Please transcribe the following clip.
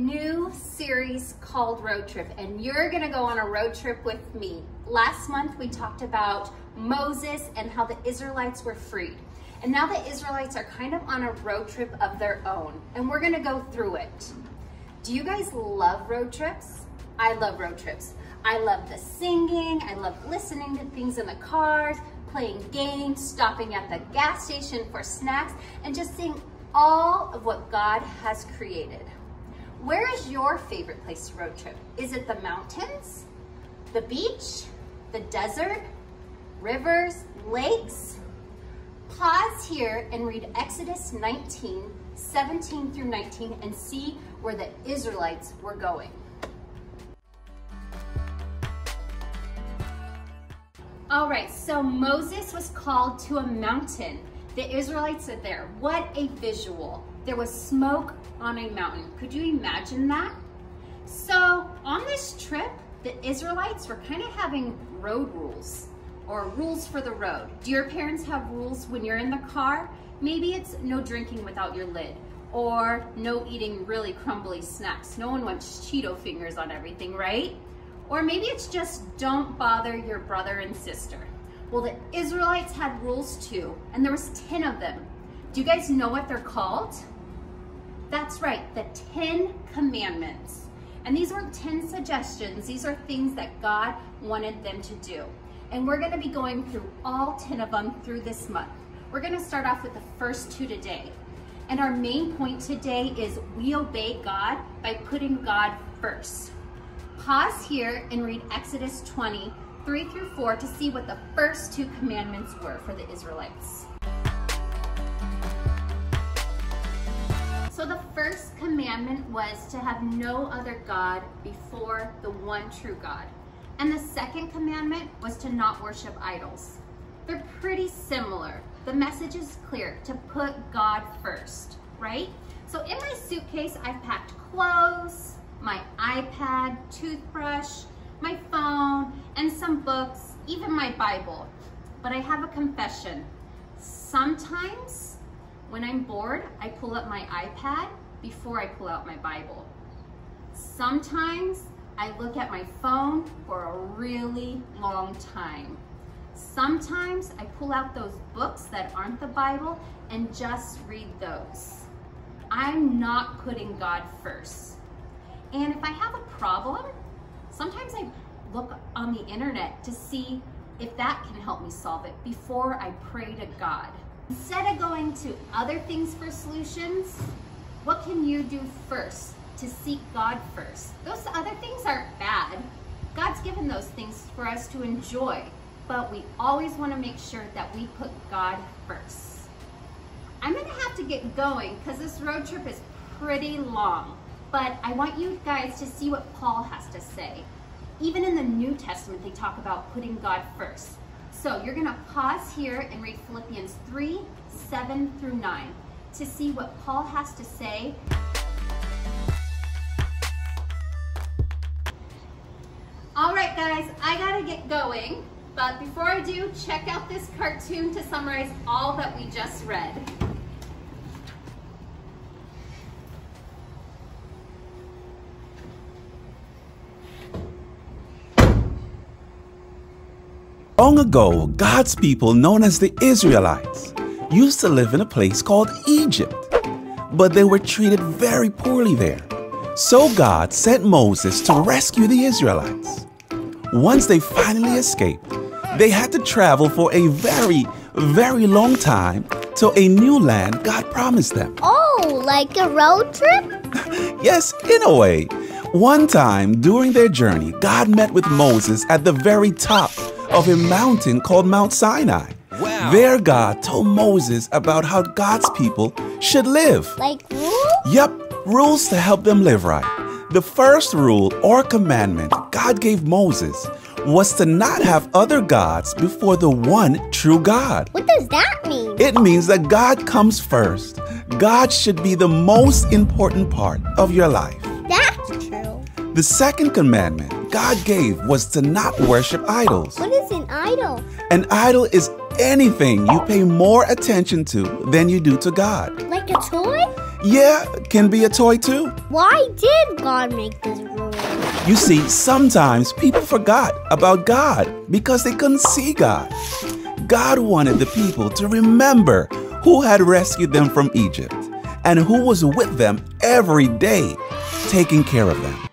new series called Road Trip, and you're gonna go on a road trip with me. Last month we talked about Moses and how the Israelites were freed. And now the Israelites are kind of on a road trip of their own, and we're gonna go through it. Do you guys love road trips? I love road trips. I love the singing, I love listening to things in the cars, playing games, stopping at the gas station for snacks, and just seeing all of what God has created. Where is your favorite place to road trip? Is it the mountains, the beach, the desert, rivers, lakes? Pause here and read Exodus 19, 17 through 19 and see where the Israelites were going. All right, so Moses was called to a mountain. The Israelites are there. What a visual. There was smoke on a mountain. Could you imagine that? So on this trip, the Israelites were kind of having road rules or rules for the road. Do your parents have rules when you're in the car? Maybe it's no drinking without your lid or no eating really crumbly snacks. No one wants Cheeto fingers on everything, right? Or maybe it's just don't bother your brother and sister. Well, the Israelites had rules too, and there was 10 of them. Do you guys know what they're called? That's right, the 10 Commandments. And these weren't 10 suggestions, these are things that God wanted them to do. And we're gonna be going through all 10 of them through this month. We're gonna start off with the first 2 today. And our main point today is we obey God by putting God first. Pause here and read Exodus 20, 3 through 4 to see what the first 2 commandments were for the Israelites. So the first commandment was to have no other God before the one true God. And the second commandment was to not worship idols. They're pretty similar. The message is clear, to put God first, right? So in my suitcase, I've packed clothes, my iPad, toothbrush, my phone, and some books, even my Bible. But I have a confession. Sometimes when I'm bored, I pull up my iPad before I pull out my Bible. Sometimes I look at my phone for a really long time. Sometimes I pull out those books that aren't the Bible and just read those. I'm not putting God first. And if I have a problem, sometimes I look on the internet to see if that can help me solve it before I pray to God. Instead of going to other things for solutions, what can you do first to seek God first? Those other things aren't bad. God's given those things for us to enjoy, but we always want to make sure that we put God first. I'm gonna have to get going because this road trip is pretty long, but I want you guys to see what Paul has to say. Even in the New Testament, they talk about putting God first. So you're gonna pause here and read Philippians 3, 7 through 9 to see what Paul has to say. All right, guys, I gotta get going. But before I do, check out this cartoon to summarize all that we just read. Long ago, God's people, known as the Israelites, used to live in a place called Egypt, but they were treated very poorly there. So God sent Moses to rescue the Israelites. Once they finally escaped, they had to travel for a very long time to a new land God promised them. Oh, like a road trip? Yes, in a way. One time during their journey, God met with Moses at the very top of a mountain called Mount Sinai. Wow. There God told Moses about how God's people should live. Like rules? Yep, rules to help them live right. The first rule or commandment God gave Moses was to not have other gods before the one true God. What does that mean? It means that God comes first. God should be the most important part of your life. That's true. The second commandment God gave was to not worship idols. What is an idol? An idol is anything you pay more attention to than you do to God. Like a toy? Yeah, can be a toy too. Why did God make this rule? You see, sometimes people forgot about God because they couldn't see God. God wanted the people to remember who had rescued them from Egypt and who was with them every day, taking care of them.